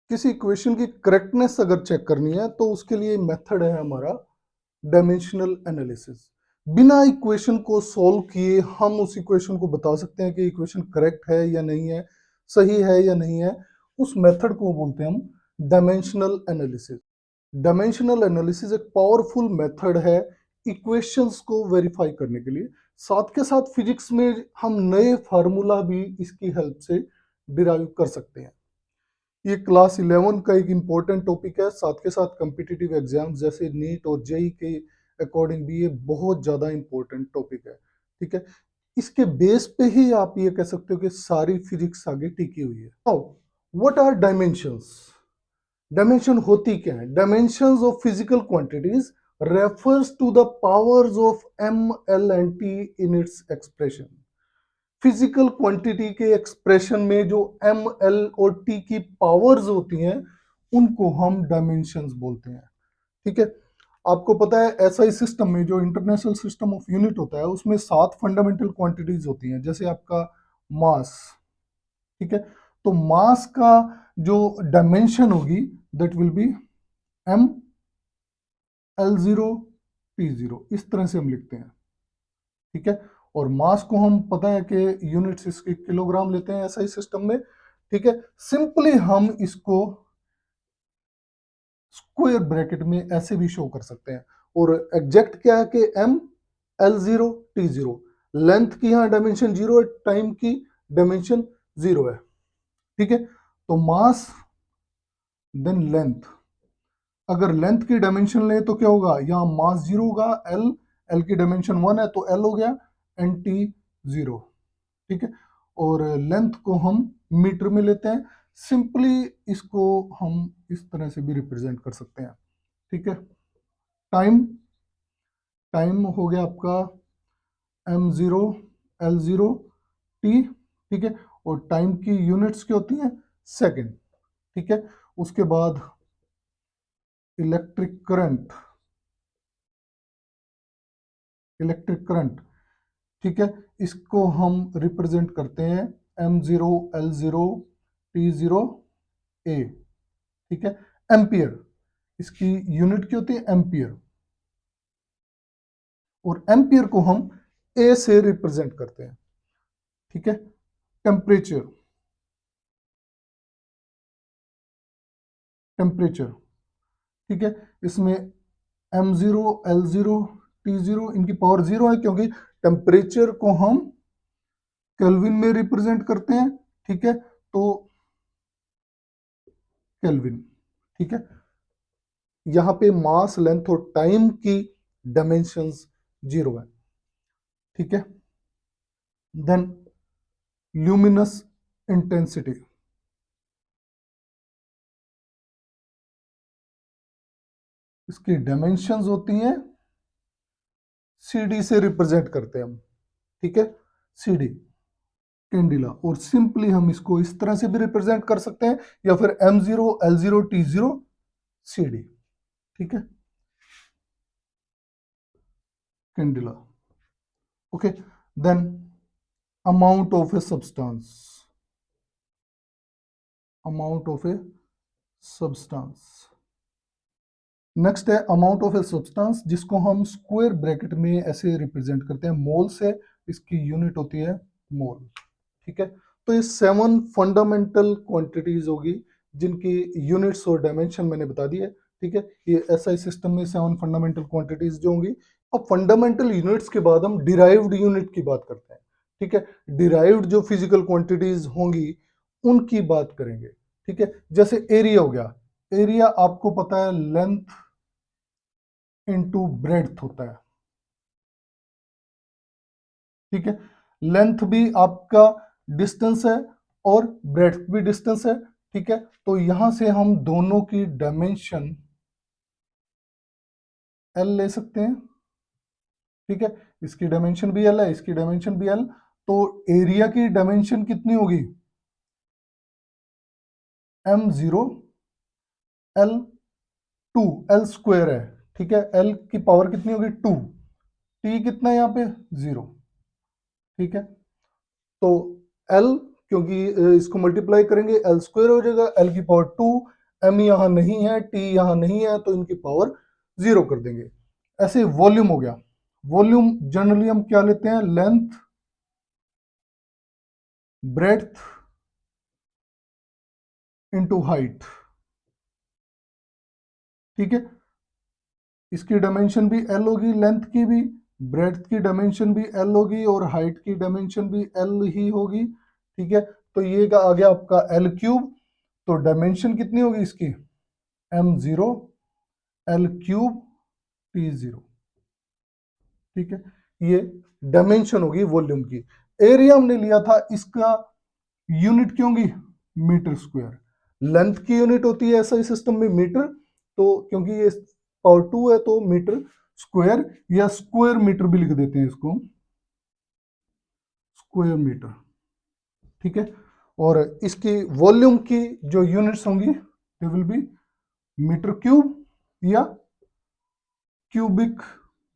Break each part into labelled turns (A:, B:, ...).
A: किसी इक्वेशन की करेक्टनेस अगर चेक करनी है तो उसके लिए मेथड है हमारा डायमेंशनल एनालिसिस। बिना इक्वेशन को सॉल्व किए हम उस इक्वेशन को बता सकते हैं कि इक्वेशन करेक्ट है या नहीं है, सही है या नहीं है। उस मेथड को बोलते हैं हम डायमेंशनल एनालिसिस। डायमेंशनल एनालिसिस एक पावरफुल मेथड है इक्वेशंस को वेरीफाई करने के लिए। साथ के साथ फिजिक्स में हम नए फार्मूला भी इसकी हेल्प से डिराइव कर सकते हैं। ये क्लास 11 का एक इम्पोर्टेंट टॉपिक है। साथ के साथ कम्पिटिटिव एग्जाम्स जैसे नीट और जेई के अकॉर्डिंग भी ये बहुत ज़्यादा इम्पोर्टेंट टॉपिक है। ठीक है, इसके बेस पे ही आप ये कह सकते हो कि सारी फिजिक्स आगे टिकी हुई है। Now what are dimensions? Dimension होती क्या है? Dimensions of physical quantities refers to the powers of M, L and T in its expression. Physical quantity के एक्सप्रेशन में जो एम, एल और टी की पावर्स होती हैं उनको हम डायमेंशंस बोलते हैं। ठीक है, आपको पता है एसआई सिस्टम में जो इंटरनेशनल सिस्टम ऑफ यूनिट होता है उसमें 7 फंडामेंटल क्वांटिटीज होती हैं। जैसे आपका मास, ठीक है, तो मास का जो डायमेंशन होगी that will be M, L zero, T zero, इस तरह से हम लिखते हैं। ठीक है, और मास को हम पता है कि यूनिट्स इसके किलोग्राम लेते हैं एसआई सिस्टम में। ठीक है, सिंपली हम इसको स्क्वायर ब्रैकेट में ऐसे भी शो कर सकते हैं। और एग्जैक्ट क्या है कि M, L zero, T zero. Length की यहाँ डायमेंशन जीरो है, टाइम की डायमेंशन जीरो है। ठीक है, तो मास देन लेंथ। अगर लेंथ की डायमेंशन ले तो क्या होगा, यहाँ मास जीरो होगा, एल, एल की डायमेंशन 1 है तो एल हो गया, एन टी जीरो। ठीक है, और लेंथ को हम मीटर में लेते हैं। सिंपली इसको हम इस तरह से भी रिप्रेजेंट कर सकते हैं। ठीक है, टाइम, टाइम हो गया आपका M zero, L zero, T. ठीक है, और टाइम की यूनिट्स क्या होती हैं, सेकंड। ठीक है, उसके बाद इलेक्ट्रिक करंट, इलेक्ट्रिक करंट। ठीक है, इसको हम रिप्रेजेंट करते हैं M zero, L zero, T zero, A. ठीक है, एम्पियर, इसकी यूनिट क्या होती है, एम्पियर। और एम्पियर को हम ए से रिप्रेजेंट करते हैं। ठीक है, टेम्परेचर, टेम्परेचर। ठीक है, इसमें M zero, L zero, T zero, इनकी पावर जीरो है क्योंकि टेम्परेचर को हम केल्विन में रिप्रेजेंट करते हैं। ठीक है, तो केल्विन। ठीक है, यहाँ पे मास, लेंथ और टाइम की डायमेंशंस जीरो है। ठीक है, देन ल्यूमिनस इंटेंसिटी, इसकी डायमेंशंस होती हैं सीडी से रिप्रेजेंट करते हैं हम। ठीक है, सीडी, कैंडिला। और सिंपली हम इसको इस तरह से भी रिप्रेजेंट कर सकते हैं, या फिर M zero, L zero, T zero, C D. ठीक है, candela. Okay, then amount of a substance, amount of a substance. Next है अमाउंट ऑफ ए सब्सटेंस, जिसको हम स्क्वायर ब्रैकेट में ऐसे रिप्रेजेंट करते हैं मोल से। इसकी यूनिट होती है मोल। ठीक है, तो ये 7 फंडामेंटल क्वांटिटीज होगी जिनकी यूनिट्स और डायमेंशन मैंने बता दी है। ठीक है, ये एसआई सिस्टम में 7 फंडामेंटल क्वांटिटीज जो होंगी। अब फंडामेंटल यूनिट्स के बाद हम डिराइव्ड यूनिट की बात करते हैं। ठीक है, डिराइव्ड जो फिजिकल क्वांटिटीज होंगी उनकी बात करेंगे। ठीक है, जैसे एरिया हो गया। एरिया आपको पता है लेंथ इनटू ब्रेड्थ होता है। ठीक है, लेंथ भी आपका डिस्टेंस है और ब्रेड्थ भी डिस्टेंस है। ठीक है, तो यहां से हम दोनों की डायमेंशन एल ले सकते हैं। ठीक है, इसकी डायमेंशन भी एल है, इसकी डायमेंशन भी एल। तो एरिया की डायमेंशन कितनी होगी, M zero, L two, L square है। ठीक है, एल की पावर कितनी होगी, टू। टी कितना है यहाँ पे, जीरो। ठीक है, तो एल, क्योंकि इसको मल्टीप्लाई करेंगे एल स्क्वायर हो जाएगा, एल की पावर टू, m यहाँ नहीं है, t यहाँ नहीं है, तो इनकी पावर 0 कर देंगे। ऐसे वॉल्यूम हो गया। वॉल्यूम जनरली हम क्या लेते हैं, लेंथ, ब्रेड्थ इंटू हाइट। ठीक है, इसकी डायमेंशन भी एल होगी, लेंथ की भी, ब्रेड्थ की डायमेंशन भी एल होगी और हाइट की डायमेंशन भी एल ही होगी। ठीक है, तो ये आ गया आपका एल क्यूब। तो डायमेंशन कितनी होगी इसकी, m0 एल क्यूब t0। ठीक है, ये डायमेंशन होगी वॉल्यूम की। एरिया हमने लिया था, इसका यूनिट क्यों होगी, मीटर स्क्वायर। लेंथ की यूनिट होती है ऐसा सिस्टम में मीटर, तो क्योंकि ये पावर 2 है तो मीटर स्क्वायर, या स्क्वायर मीटर भी लिख देते हैं इसको, स्क्वायर मीटर। ठीक है, और इसकी वॉल्यूम की जो यूनिट्स होंगी they will be metre cube या क्यूबिक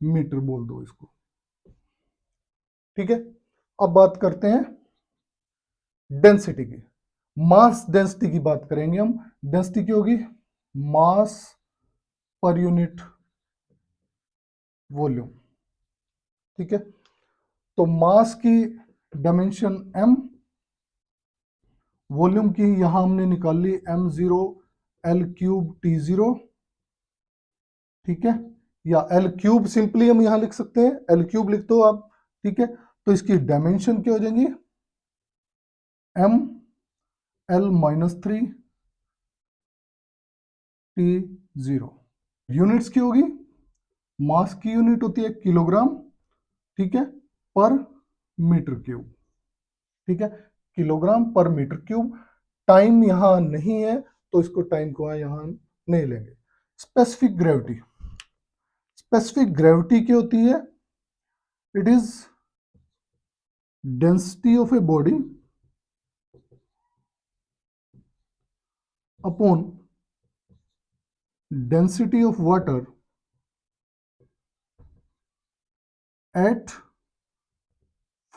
A: मीटर बोल दो इसको। ठीक है, अब बात करते हैं डेंसिटी की, मास डेंसिटी की बात करेंगे हम। डेंसिटी की होगी मास पर यूनिट वॉल्यूम। ठीक है, तो मास की डायमेंशन m, वॉल्यूम की यहां हमने निकाल ली m0 एल क्यूब t0। ठीक है, या एल क्यूब सिंपली हम यहां लिख सकते हैं, एल क्यूब लिख दो आप। ठीक है, तो इसकी डायमेंशन क्या हो जाएंगी, m l -3 t0। यूनिट्स की होगी, मास की यूनिट होती है किलोग्राम, ठीक है, पर मीटर क्यूब। ठीक है, किलोग्राम पर मीटर क्यूब। टाइम यहां नहीं है तो इसको टाइम को यहां नहीं लेंगे। स्पेसिफिक ग्रेविटी, स्पेसिफिक ग्रेविटी क्या होती है, it is density of a body upon density of water at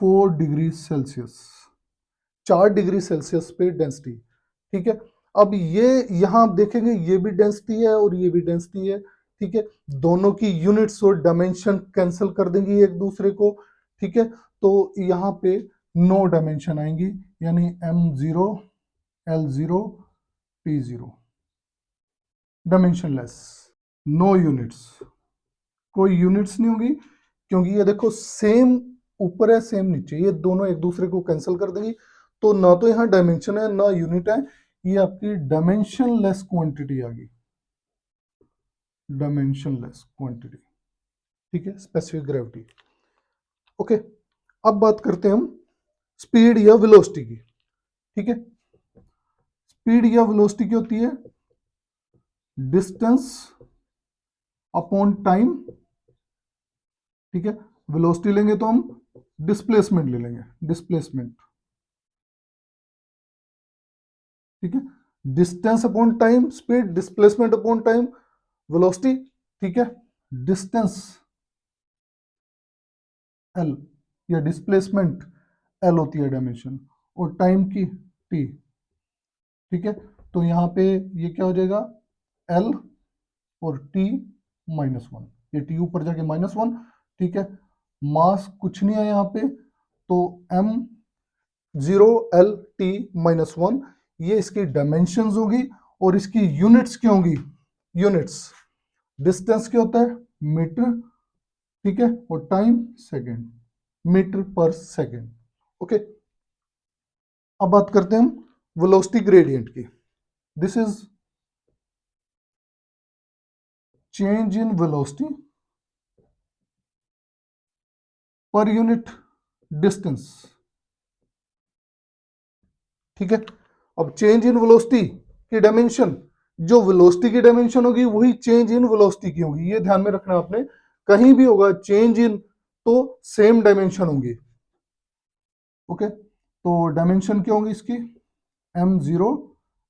A: 4 degree Celsius, 4 degree Celsius पे डेंसिटी। ठीक है, अब ये यहां आप देखेंगे ये भी डेंसिटी है और ये भी डेंसिटी है। ठीक है, दोनों की यूनिट्स और डायमेंशन कैंसिल कर देंगी एक दूसरे को। ठीक है, तो यहाँ पे नो डायमेंशन आएंगी, यानी m0 l0 t0 dimensionless, no units, कोई यूनिट्स नहीं होगी, क्योंकि ये देखो सेम ऊपर है सेम नीचे, ये दोनों एक दूसरे को कैंसिल कर देंगी। तो ना तो यहाँ डायमेंशन है ना यूनिट है, ये आपकी डायमेंशनलेस क्वांटिटी आ गई, डायमेंशनलेस क्वांटिटी। ठीक है, स्पेसिफिक ग्रेविटी। ओके, अब बात करते हैं हम स्पीड या वेलोसिटी की। ठीक है, स्पीड या वेलोसिटी क्या होती है, डिस्टेंस अपॉन टाइम। ठीक है, वेलोसिटी लेंगे तो हम डिस्प्लेसमेंट ले लेंगे, डिस्प्लेसमेंट। ठीक है, distance upon time, speed, displacement upon time, velocity. ठीक है, डिस्टेंस एल या डिस्प्लेसमेंट एल होती है डायमेंशन, और टाइम की टी। ठीक है, तो यहाँ पे ये क्या हो जाएगा, एल और टी -1, ये टी ऊपर जाके -1। ठीक है, मास कुछ नहीं है यहाँ पे, तो m0 l t -1 ये इसकी डायमेंशंस होगी, और इसकी यूनिट्स क्या होंगी, यूनिट्स, डिस्टेंस क्या होता है, मीटर। ठीक है, और टाइम सेकेंड, मीटर पर सेकेंड। ओके, अब बात करते हैं हम वेलोसिटी ग्रेडियंट की। This is change in velocity per unit distance. ठीक है, अब चेंज इन वेलोसिटी की डायमेंशन, जो वेलोसिटी की डायमेंशन होगी वही चेंज इन वेलोसिटी की होगी, ये ध्यान में रखना आपने। कहीं भी होगा चेंज इन तो सेम डायमेंशन होंगी। ओके, तो डायमेंशन क्या होंगी इसकी, m0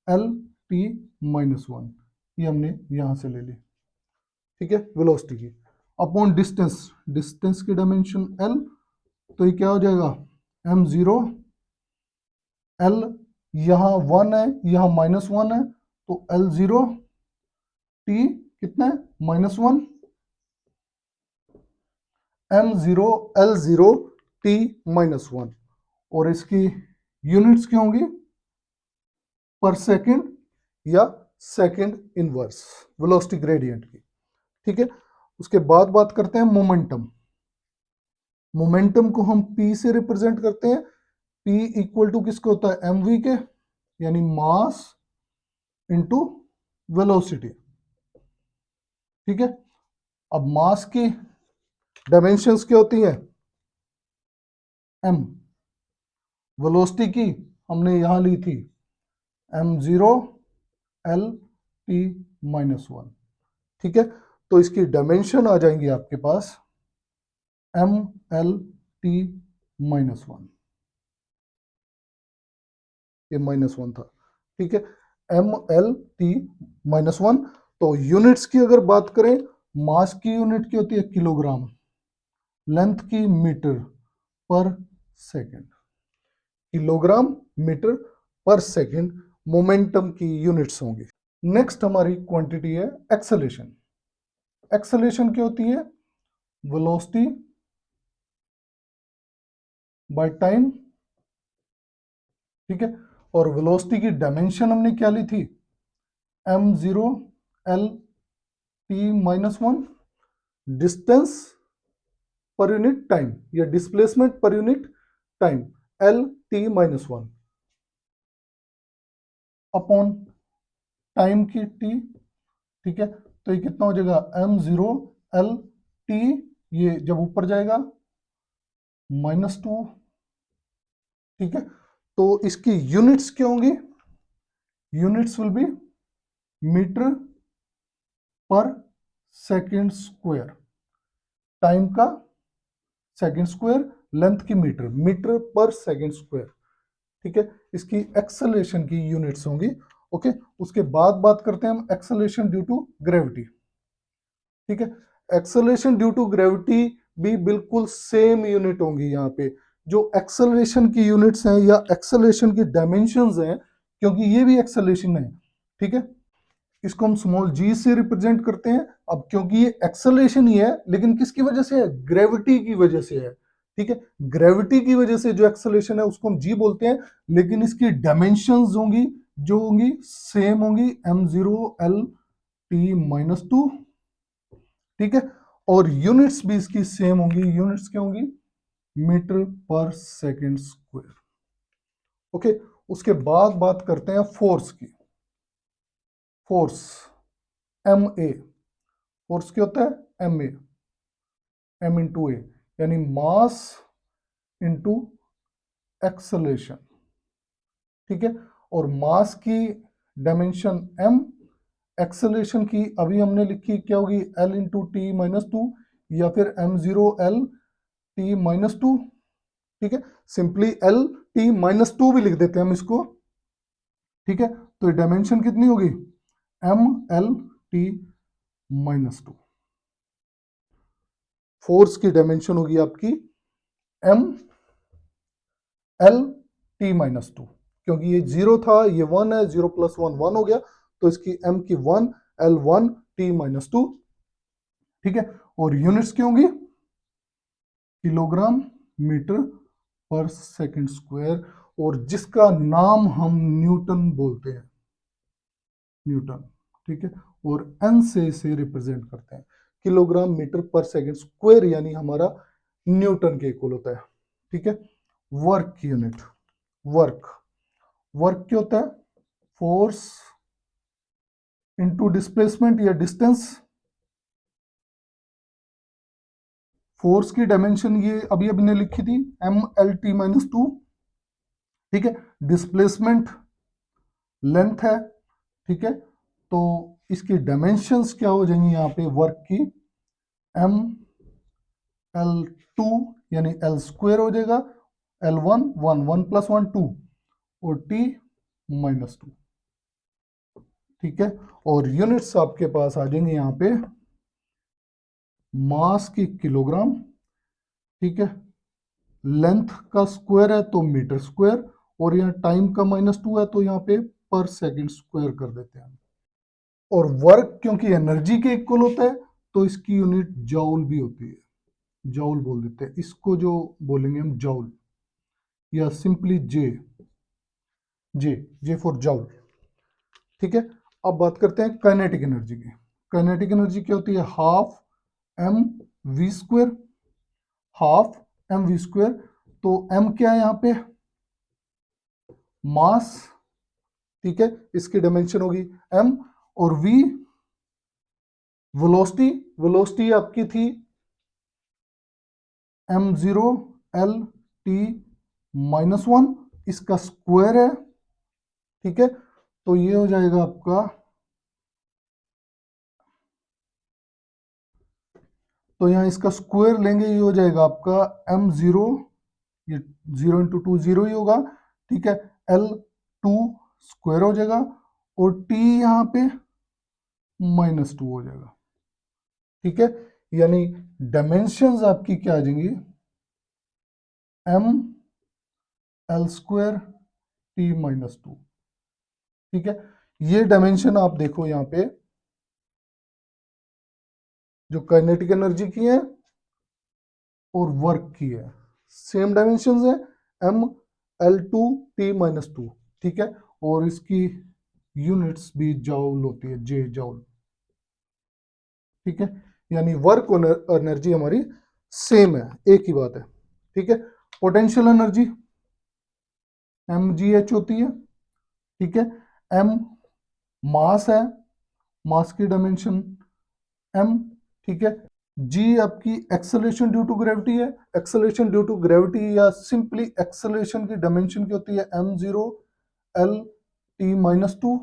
A: l t -1, ये हमने यहां से ले ली। ठीक है, वेलोसिटी की अपॉन डिस्टेंस, डिस्टेंस की डायमेंशन l, तो ये क्या हो जाएगा, m0 l, यहाँ 1 है यहाँ -1 है, तो L0 T कितना है -1, M0 L0 T -1, और इसकी यूनिट्स क्या होंगी पर सेकंड या सेकंड इनवर्स वेलोसिटी ग्रेडियंट की। ठीक है, उसके बाद बात करते हैं मोमेंटम। मोमेंटम को हम P से रिप्रेजेंट करते हैं। P इक्वल टू किसको होता है mv के, यानी मास इनटू वेलोसिटी। ठीक है, अब मास की डायमेंशंस क्या होती है m, वेलोसिटी की हमने यहां ली थी m0 L T -1। ठीक है, तो इसकी डायमेंशन आ जाएंगी आपके पास m L T -1, ये -1 था। ठीक है, m L T -1। तो यूनिट्स की अगर बात करें, मास की यूनिट की होती है किलोग्राम, लेंथ की मीटर पर सेकंड, किलोग्राम मीटर पर सेकंड मोमेंटम की यूनिट्स होंगी। नेक्स्ट हमारी क्वांटिटी है एक्सेलेरेशन। एक्सेलेरेशन क्या होती है वेलोसिटी बाय टाइम। ठीक है, और वेलोसिटी की डायमेंशन हमने क्या ली थी m0 L T -1, डिस्टेंस पर यूनिट टाइम या डिस्प्लेसमेंट पर unit time L T -1 upon time की T। ठीक है, तो ये कितना हो जाएगा m0 L T, ये जब ऊपर जाएगा -2। ठीक है, तो इसकी यूनिट्स क्या होंगी, यूनिट्स विल बी मीटर पर सेकेंड स्क्वायर, टाइम का सेकेंड स्क्वायर, लेंथ की मीटर, मीटर पर सेकेंड स्क्वायर। ठीक है, इसकी एक्सेलरेशन की यूनिट्स होंगी। ओके, उसके बाद बात करते हैं हम एक्सेलरेशन ड्यू टू ग्रेविटी। ठीक है, एक्सेलरेशन ड्यू टू ग्रेविटी भी बिल्कुल सेम यूनिट होंगी। यहाँ पे जो एक्सेलरेशन की यूनिट्स हैं या एक्सेलरेशन की डायमेंशंस हैं, क्योंकि ये भी एक्सेलरेशन है। ठीक है, इसको हम स्मॉल g से रिप्रेजेंट करते हैं। अब क्योंकि ये एक्सेलरेशन ही है, लेकिन किसकी वजह से है ग्रेविटी की वजह से है। ठीक है, ग्रेविटी की वजह से जो एक्सेलरेशन है उसको हम g बोलते हैं, लेकिन इसकी डायमेंशंस होंगी जो होंगी सेम होंगी m0 L T -2। ठीक है, और यूनिट्स भी इसकी सेम होंगी, यूनिट्स क्या होंगी मीटर पर सेकेंड स्क्वायर। ओके, उसके बाद बात करते हैं फोर्स की। फोर्स MA, फोर्स क्या होता है MA, M इंटू ए, यानी मास इंटू एक्सेलरेशन। ठीक है, और मास की डायमेंशन m, एक्सेलरेशन की अभी हमने लिखी क्या होगी L इंटू टी -2, या फिर m0 L T -2। ठीक है, सिंपली L T -2 भी लिख देते हैं हम इसको। ठीक है, तो डायमेंशन कितनी होगी m L T -2। फोर्स की डायमेंशन होगी आपकी m L T -2, क्योंकि ये 0 था, ये 1 है, 0 + 1 1 हो गया, तो इसकी m की 1 L1 T -2। ठीक है, और यूनिट्स क्या होंगी किलोग्राम मीटर पर सेकंड स्क्वायर, और जिसका नाम हम न्यूटन बोलते हैं, न्यूटन। ठीक है, और एन से इसे रिप्रेजेंट करते हैं, किलोग्राम मीटर पर सेकंड स्क्वायर, यानी हमारा न्यूटन के इक्वल होता है। ठीक है, वर्क की यूनिट, वर्क, वर्क क्या होता है फोर्स इंटू डिस्प्लेसमेंट या डिस्टेंस। फोर्स की डायमेंशन ये अभी अभी ने लिखी थी ML T -2। ठीक है, डिस्प्लेसमेंट लेंथ है। ठीक है, तो इसकी डायमेंशंस क्या हो जाएंगी यहाँ पे वर्क की ML2, यानी L स्क्वायर हो जाएगा, L1 1 1 + 1 2, और T -2। ठीक है, और यूनिट्स आपके पास आ जाएंगे यहाँ पे मास की किलोग्राम। ठीक है, लेंथ का स्क्वायर है तो मीटर स्क्वायर, और यहाँ टाइम का -2 है तो यहाँ पे पर सेकंड स्क्वायर कर देते हैं। और वर्क क्योंकि एनर्जी के इक्वल होता है तो इसकी यूनिट जॉउल भी होती है, जॉउल बोल देते हैं इसको, जो बोलेंगे हम जॉउल, या सिंपली जे, जे फॉर जॉउल। ठीक है, अब बात करते हैं काइनेटिक एनर्जी की। काइनेटिक एनर्जी क्या होती है? Half M V square, half M V square. तो एम क्या है यहाँ पे? मास, ठीक है, इसकी डायमेंशन होगी एम, और वी वेलोसिटी, वेलोसिटी आपकी थी एम जीरो एल टी -1, इसका स्क्वायर है। ठीक है, तो ये हो जाएगा आपका, तो यहाँ इसका स्क्वायर लेंगे, ये हो जाएगा आपका एम जीरो, ये 0 × 2 0 ही होगा। ठीक है, एल 2 स्क्वायर हो जाएगा, और टी यहाँ पे -2 हो जाएगा। ठीक है, यानी डायमेंशंस आपकी क्या आ जाएंगी? M L square T -2। ठीक है, ये डायमेंशन आप देखो यहाँ पे, जो काइनेटिक एनर्जी की है और वर्क की है, सेम डायमेंशंस है, एम एल टू टी -2। ठीक है, और इसकी यूनिट्स भी जॉउल होती है, जे जॉउल। ठीक है, यानी वर्क और एनर्जी हमारी सेम है, एक ही बात है। ठीक है, potential energy M G H होती है। ठीक है, एम मास है, मास की डायमेंशन एम। ठीक है, जी आपकी एक्सेलरेशन ड्यू टू ग्रेविटी है, एक्सेलरेशन ड्यू टू ग्रेविटी या सिंपली एक्सेलरेशन की डायमेंशन की होती है एम जीरो एल टी -2।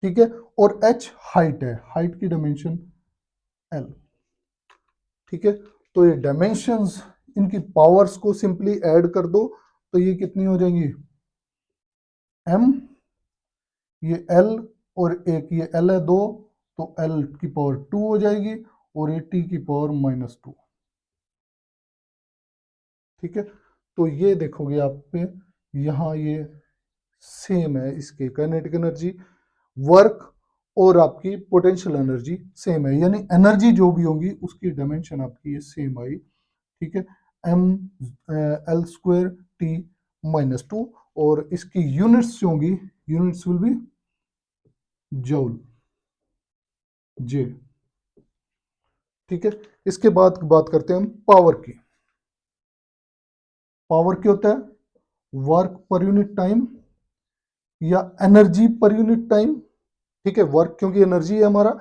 A: ठीक है, और एच हाइट है, हाइट की डायमेंशन एल। ठीक है, तो ये डायमेंशंस, इनकी पावर्स को सिंपली ऐड कर दो तो ये कितनी हो जाएंगी? एम, ये एल, और एक ये एल है 2, तो एल की पावर 2 हो जाएगी, और ये टी की पावर -2। ठीक है, तो ये देखोगे आप पे, यहाँ ये सेम है, इसके काइनेटिक एनर्जी, वर्क और आपकी पोटेंशियल एनर्जी सेम है, यानी एनर्जी जो भी होगी उसकी डायमेंशन आपकी ये सेम आई। ठीक है, एम एल स्क्वायर टी -2, और इसकी यूनिट्स जो होंगी, यूनिट्स विल बी जूल, जे। ठीक है, इसके बाद बात करते हैं हम पावर की। पावर क्या होता है? वर्क पर यूनिट टाइम या एनर्जी पर यूनिट टाइम। ठीक है, वर्क क्योंकि एनर्जी है हमारा।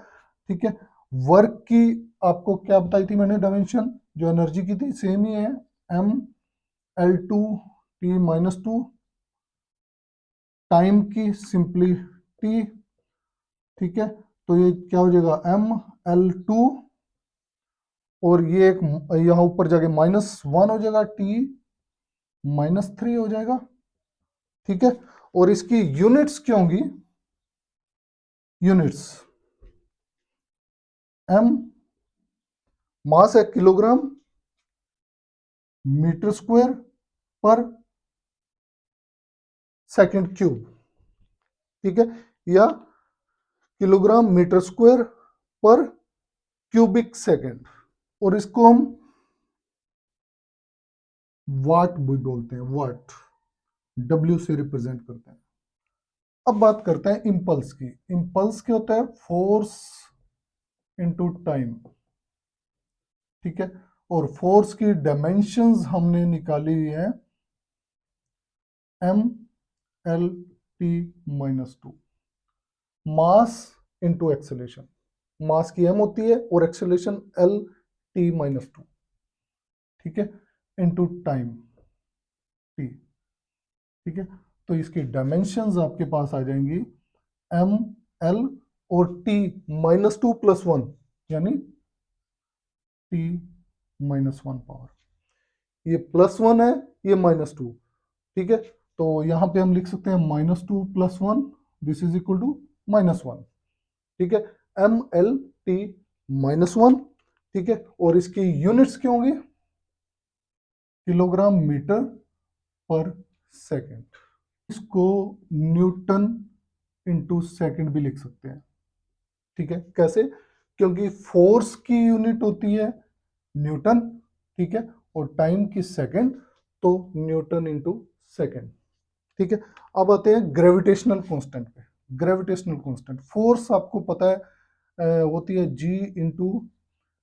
A: ठीक है, वर्क की आपको क्या बताई थी मैंने डायमेंशन, जो एनर्जी की थी सेम ही है, M L two T -2, time की सिंपली टी। ठीक है, तो ये क्या हो जाएगा? एम एल टू, और ये एक यहाँ ऊपर जाके -1 हो जाएगा, टी -3 हो जाएगा। ठीक है, और इसकी यूनिट्स क्या होंगी? यूनिट्स एम, मास है किलोग्राम मीटर स्क्वायर पर सेकंड क्यूब। ठीक है, या किलोग्राम मीटर स्क्वायर पर क्यूबिक सेकंड, और इसको हम वाट भी बोलते हैं, वाट, डब्ल्यू से रिप्रेजेंट करते हैं। अब बात करते हैं इंपल्स की। इंपल्स क्या होता है? Force into time. ठीक है, और फोर्स की डायमेंशंस हमने निकाली हुई है M L T -2, mass into acceleration. Mass की एम होती है और एक्सेलरेशन एल टी -2। ठीक है, इनटू टाइम टी। ठीक है, तो इसकी डायमेंशंस आपके पास आ जाएंगी एम एल और टी -2 + 1, यानी टी -1 पावर। ये +1 है, ये -2। ठीक है, तो यहाँ पे हम लिख सकते हैं -2 + 1, दिस इज इक्वल टू -1। ठीक है, एम एल टी -1। ठीक है, और इसकी यूनिट्स क्या होंगी? किलोग्राम मीटर पर सेकेंड। इसको न्यूटन इंटू सेकेंड भी लिख सकते हैं। ठीक है, कैसे? क्योंकि फोर्स की यूनिट होती है न्यूटन, ठीक है, और टाइम की सेकेंड, तो न्यूटन इंटू सेकेंड। ठीक है, अब आते हैं ग्रेविटेशनल कांस्टेंट पे। ग्रेविटेशनल कांस्टेंट फोर्स आपको पता है होती है G into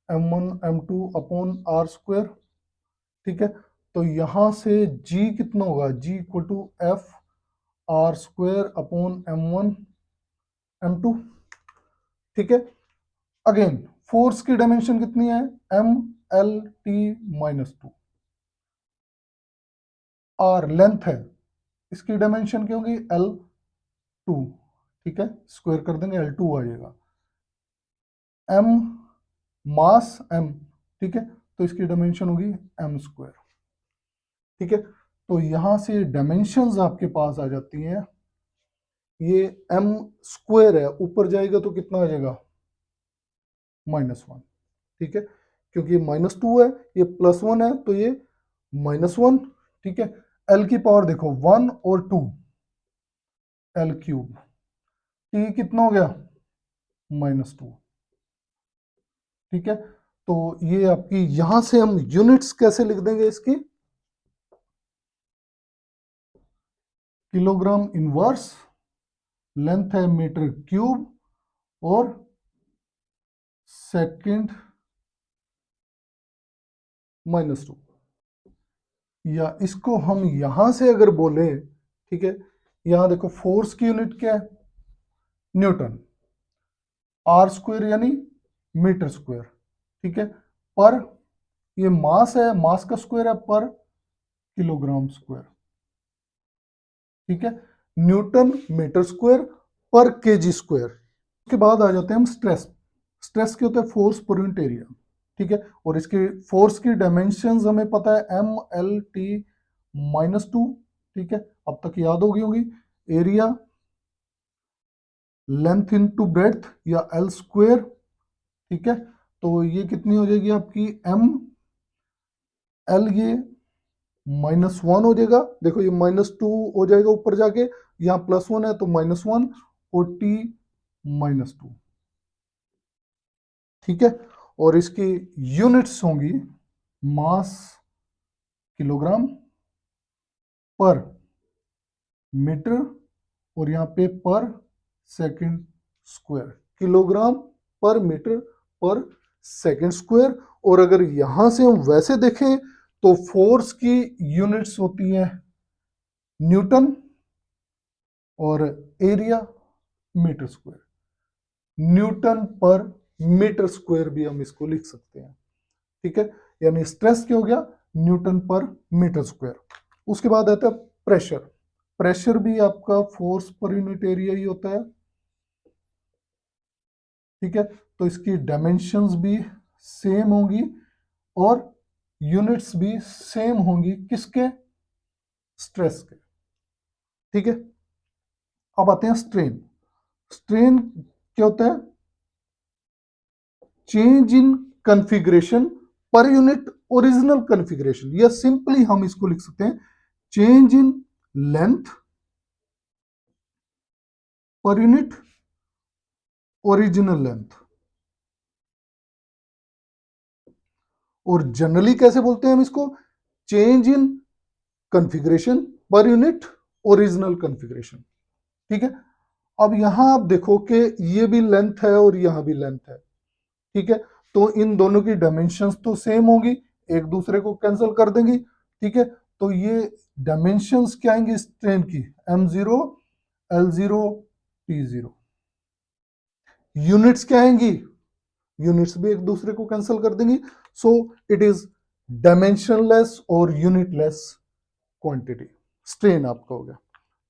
A: m1 m2 upon R square. ठीक है, तो यहां से g कितना होगा, g equal to F R square upon m1 m2। ठीक है, अगेन फोर्स की डायमेंशन कितनी है, m l t-2। Are length है, इसकी डायमेंशन क्या होगी, l2। ठीक है, स्क्वायर कर देंगे l2 आ जाएगा। m मास m, ठीक है, तो इसकी डायमेंशन होगी m स्क्वायर। ठीक है, तो यहां से डायमेंशंस आपके पास आ जाती हैं। ये m स्क्वायर है, ऊपर जाएगा तो कितना आ जाएगा, -1। ठीक है, क्योंकि ये -2 है, ये +1 है, तो ये -1। ठीक है, l की पावर देखो 1 और 2, l³ t कितना हो गया, -2। ठीक है, तो ये आपकी, यहां से हम यूनिट्स कैसे लिख देंगे इसकी, किलोग्राम इनवर्स, लेंथ है मीटर क्यूब, और सेकंड -2। या इसको हम यहां से अगर बोले, ठीक है, यहां देखो फोर्स की यूनिट क्या है, न्यूटन, आर स्क्वायर यानी मीटर स्क्वायर। ठीक है, पर ये मास है, मास का स्क्वायर है पर किलोग्राम स्क्वायर। ठीक है, न्यूटन मीटर स्क्वायर पर केजी स्क्वायर। उसके बाद आ जाते हैं हम स्ट्रेस। स्ट्रेस क्या होता है, फोर्स पर यूनिट एरिया। ठीक है, और इसके फोर्स की डायमेंशंस हमें पता है m l t-2। ठीक है, अब तक याद होगी होगी। एरिया लेंथ इनटू ब्रेड्थ या l स्क्वायर। ठीक है, तो ये कितनी हो जाएगी आपकी, m l, ये -1 हो जाएगा, देखो ये -2 हो जाएगा ऊपर जाके, यहाँ +1 है तो -1, और t -2। ठीक है, और इसकी यूनिट्स होंगी मास किलोग्राम पर मीटर, और यहाँ पे पर सेकंड स्क्वायर, किलोग्राम पर मीटर पर सेकंड स्क्वायर। और अगर यहां से हम वैसे देखें तो फोर्स की यूनिट्स होती है न्यूटन, और एरिया मीटर स्क्वायर। न्यूटन पर मीटर स्क्वायर भी हम इसको लिख सकते हैं। ठीक है, यानी स्ट्रेस क्या हो गया, न्यूटन पर मीटर स्क्वायर। उसके बाद आता है प्रेशर। प्रेशर भी आपका फोर्स पर यूनिट एरिया ही होता है। ठीक है, तो इसकी डायमेंशंस भी सेम होंगी और यूनिट्स भी सेम होंगी, किसके, स्ट्रेस के। ठीक है, अब आते हैं स्ट्रेन। स्ट्रेन क्या होता है, change in configuration per unit original configuration, या सिंपली हम इसको लिख सकते हैं change in length per unit original length. और जनरली कैसे बोलते हैं हम इसको, change in configuration per unit original configuration. ठीक है, अब यहां आप देखो कि ये भी लेंथ है और यहां भी लेंथ है। ठीक है, तो इन दोनों की डायमेंशंस तो सेम होगी, एक दूसरे को कैंसिल कर देंगी। ठीक है, तो ये डायमेंशंस क्या आएंगी स्ट्रेन की, m0 l0 t0। यूनिट्स क्या आएंगी, यूनिट्स भी एक दूसरे को कैंसिल कर देंगी। सो इट इज डायमेंशनलेस और यूनिटलेस क्वांटिटी, स्ट्रेन आपका हो गया।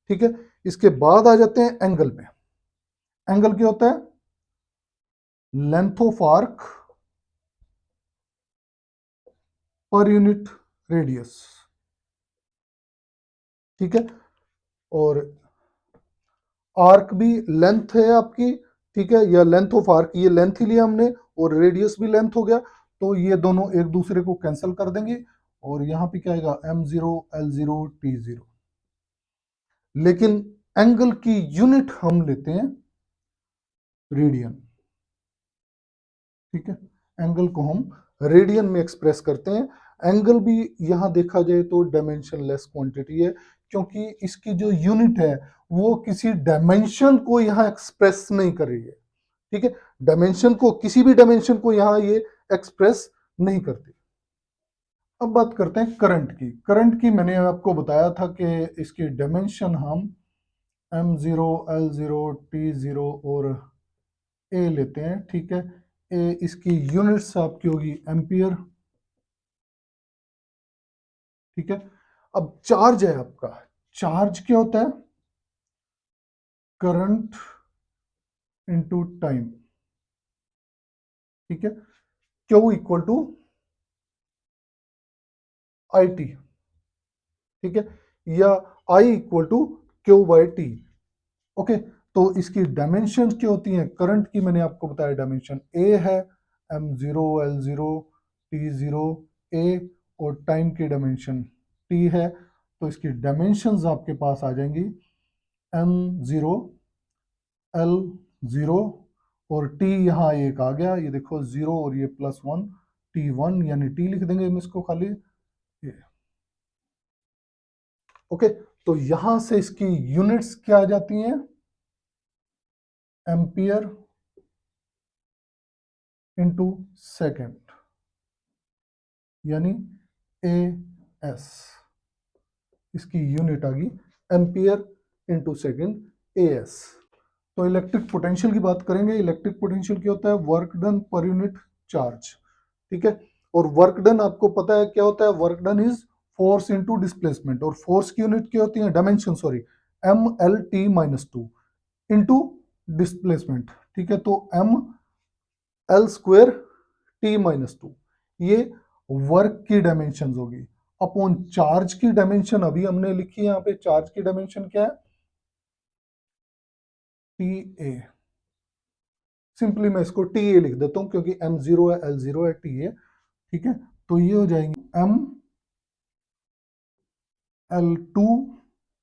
A: ठीक है, इसके बाद आ जाते हैं एंगल पे। एंगल क्या होता है, length of arc per unit radius. ठीक है, और आर्क भी लेंथ है आपकी, ठीक है, या लेंथ ऑफ आर्क, ये लेंथ ही लिया हमने, और रेडियस भी लेंथ हो गया, तो ये दोनों एक दूसरे को कैंसिल कर देंगे, और यहां पे क्या आएगा, m0 l0 t0। लेकिन एंगल की यूनिट हम लेते हैं रेडियन। ठीक है, एंगल को हम रेडियन में एक्सप्रेस करते हैं। एंगल भी यहां देखा जाए तो डायमेंशनलेस क्वांटिटी है, क्योंकि इसकी जो यूनिट है वो किसी डायमेंशन को यहां एक्सप्रेस नहीं कर रही है। ठीक है, डायमेंशन को, किसी भी डायमेंशन को यहां ये एक्सप्रेस नहीं करती। अब बात करते हैं करंट की। करंट की मैंने आपको बताया था कि इसकी डायमेंशन हम M0, L0, T0 और ए लेते हैं। ठीक है, ए इसकी यूनिट्स आपकी होगी एम्पियर। ठीक है, अब चार्ज है आपका, चार्ज क्या होता है? Current into time. ठीक है, Q equal to I T. ठीक है, या I equal to Q by T. Okay, तो इसकी डायमेंशन क्या होती हैं करंट की? मैंने आपको बताया डायमेंशन ए है, M0, L0, T0, ए, और टाइम की डायमेंशन टी है। तो इसकी डायमेंशंस आपके पास आ जाएंगी M0, L0 और टी, यहाँ एक आ गया, ये देखो 0 और ये +1, T1, यानी टी लिख देंगे हम इसको खाली। ओके, तो यहां से इसकी यूनिट्स क्या आ जाती हैं? एम्पियर इनटू सेकेंड, यानी ए एस। इसकी यूनिट आ गई ampere into second A S. तो इलेक्ट्रिक पोटेंशियल की बात करेंगे। इलेक्ट्रिक पोटेंशियल क्या होता है? Work done per unit charge. ठीक है, और वर्क डन आपको पता है क्या होता है? Work done is force into displacement, और फोर्स की यूनिट क्या होती है? Dimension, sorry, ML_T-2 into displacement. ठीक है, तो ML²T-2 ये वर्क की डायमेंशन होगी अपॉन चार्ज की डायमेंशन। अभी हमने लिखी है यहाँ पे, चार्ज की डायमेंशन क्या है? TA। सिंपली मैं इसको TA लिख देता हूं, क्योंकि M0 है, L0 है, TA। ठीक है, तो ये हो जाएंगे ML2।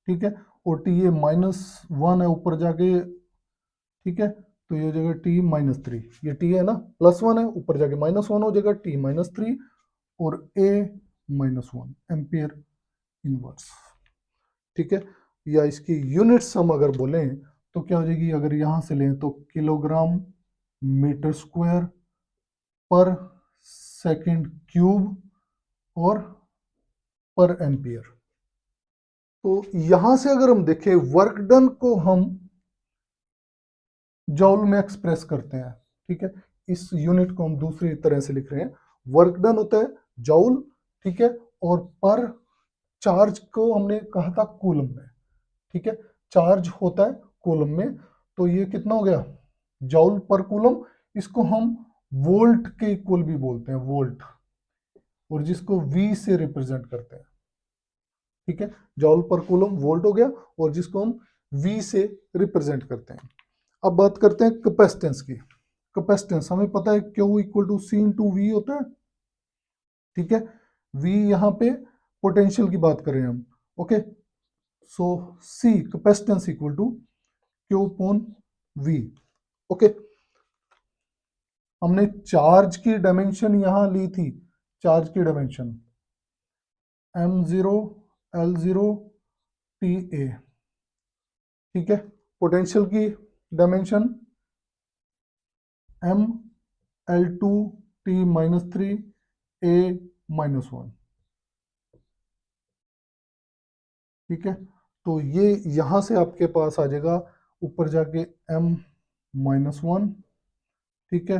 A: ठीक है, और TA -1 है ऊपर जाके। ठीक है, तो ये हो जाएगा T-3। ये T है ना, +1 है, ऊपर जाके -1 हो जाएगा, T-3 और A-1 एम्पियर इनवर्स। ठीक है, या इसकी यूनिट्स हम अगर बोलें तो क्या हो जाएगी? अगर यहां से लें तो किलोग्राम मीटर स्क्वायर पर सेकंड क्यूब और पर एम्पियर। तो यहां से अगर हम देखें, वर्क डन को हम जॉल में एक्सप्रेस करते हैं। ठीक है, इस यूनिट को हम दूसरी तरह से लिख रहे हैं। वर्क डन होता है जॉल। ठीक है, और पर चार्ज को हमने कहा था कूलम में। ठीक है, चार्ज होता है कूलम में, तो ये कितना हो गया? जॉल पर कूलम। इसको हम वोल्ट के इक्वल भी बोलते हैं, वोल्ट, और जिसको V से रिप्रेजेंट करते हैं। ठीक है, जॉल पर कूलम वोल्ट हो गया, और जिसको हम V से रिप्रेजेंट करते हैं। अब बात करते हैं कैपेसिटेंस की। कैपेसिटेंस हमें पता है Q equal to C into V होता है। ठीक है, V यहाँ पे पोटेंशियल की बात कर रहे हैं हम। Okay, so C capacitance equal to Q upon V। Okay, हमने चार्ज की डायमेंशन यहां ली थी। चार्ज की डायमेंशन M0, L0, TA। ठीक है, पोटेंशियल की डायमेंशन ML2T-3 A-1। ठीक है, तो ये यहां से आपके पास आ जाएगा ऊपर जाके M-1। ठीक है,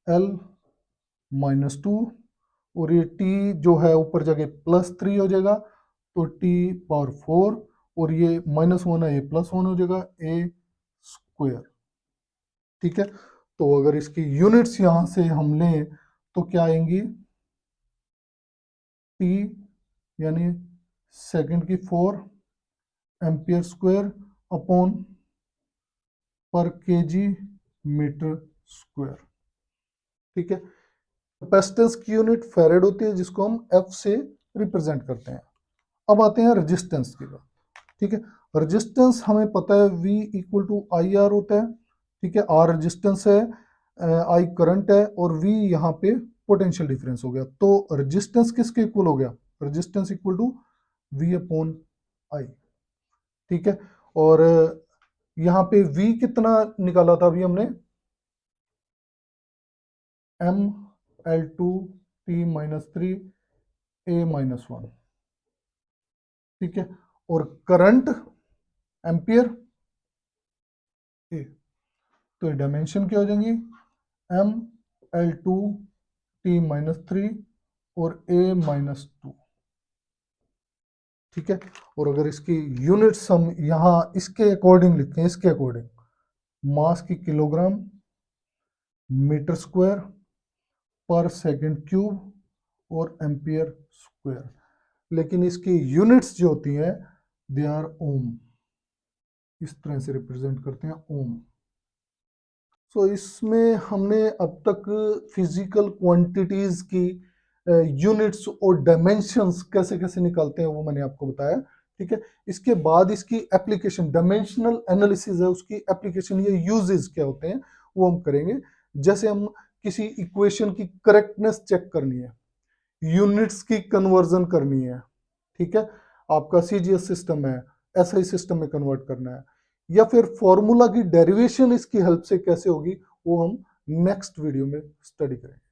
A: L-2, और ये T जो है ऊपर जाके +3 हो जाएगा, तो T⁴, और ये -1 है, ये +1 हो जाएगा, A²। ठीक है, तो अगर इसकी यूनिट्स यहां से हम लें तो क्या आएंगी? T यानी सेकंड की 4 एम्पियर स्क्वायर अपॉन पर केजी मीटर स्क्वायर। ठीक है, कैपेसिटेंस की यूनिट फैरेड होती है, जिसको हम F से रिप्रेजेंट करते हैं। अब आते हैं रेजिस्टेंस की बात। ठीक है, रेजिस्टेंस हमें पता है V equal to I R होता है, ठीक है। R रेजिस्टेंस है, I करंट है, और V यहाँ पे पोटेंशियल डिफरेंस हो गया। तो रेजिस्टेंस किसके इक्वल हो गया? Resistance equal to V upon I, ठीक है। और यहाँ पे V कितना निकाला था अभी हमने? M L2 T minus 3 A minus 1, ठीक है। और करंट एम्पियर ए, तो ये डायमेंशन क्या हो जाएंगी? M L2 T माइनस 3 और A माइनस 2, ठीक है। और अगर इसकी यूनिट्स हम यहाँ इसके अकॉर्डिंग लिखते हैं, इसके अकॉर्डिंग मास की किलोग्राम मीटर स्क्वायर पर सेकंड क्यूब और एम्पियर स्क्वायर, लेकिन इसकी यूनिट्स जो होती हैं दे आर ओम, इस तरह से रिप्रेजेंट करते हैं ओम। सो इसमें हमने अब तक फिजिकल क्वांटिटीज की यूनिट्स और डायमेंशंस कैसे कैसे निकालते हैं वो मैंने आपको बताया, ठीक है। इसके बाद इसकी एप्लीकेशन, डायमेंशनल एनालिसिस है, उसकी एप्लीकेशन या यूजेस क्या होते हैं वो हम करेंगे। जैसे हम किसी इक्वेशन की करेक्टनेस चेक करनी है, यूनिट्स की कन्वर्जन करनी है, ठीक है। आपका सीजीएस सिस्टम है, एसआई सिस्टम में कन्वर्ट करना है, या फिर फॉर्मूला की डेरिवेशन इसकी हेल्प से कैसे होगी वो हम नेक्स्ट वीडियो में स्टडी करेंगे।